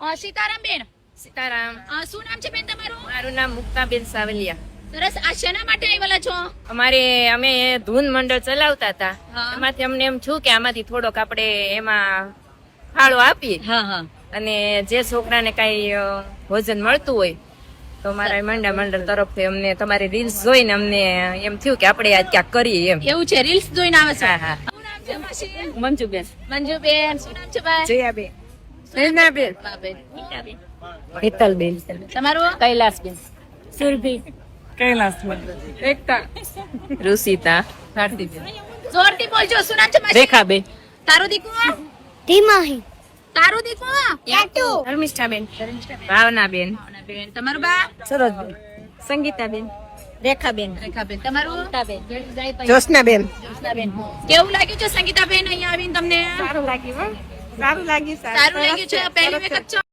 સીતારામ બેન, સીતારામ. શું નામ છે બેન તમારું? મારું નામ મુક્તાબેન સાવલિયા. સરસ. આ શેના માટે આવેલા છો? અમે ધૂન મંડળ ચલાવતા હતા. હા. એમાંથી અમને એમ છું કે આમાંથી થોડોક આપણે એમાં ફાળો આપીએ હા. અને જે છોકરાને કઈ ભોજન મળતું હોય તો મારા મંડળ તરફથી અમને તમારી રીલ્સ જોઈને અમને એમ થયું કે આપણે આ ક્યાંક કરીએ એમ. એવું છે, રીલ્સ જોઈને આવે છે. હા, હા. શું નામ છે માસી? મંજુબેન. મંજુબેન. શું નામ છે ભાઈ? જયાબેન. હેનાબેન. બાબેન. મીઠાબેન. હેતલબેન. તમારું? કૈલાસબેન. સુરભી, કૈલાસબેન, એકતા, રુષિતા. ભારતીબેન. જોરથી બોલજો. શું નામ છે માસી? રેખાબેન. તારું દીકરો? ધીમાહી, તારું દીકરો? યાટુ, ધર્મિષ્ઠાબેન. ભાવનાબેન. બેન. તમારું બા? સરોજબેન. સંગીતાબેન. રેખાબેન. રેખાબેન. તમારું? જોશનાબેન. જોશનાબેન. કેવું લાગ્યું છે સંગીતાબેન અહીંયા આવીને તમને? સારું લાગ્યું. સારું લાગ્યું છે. પહેલી વખત છો?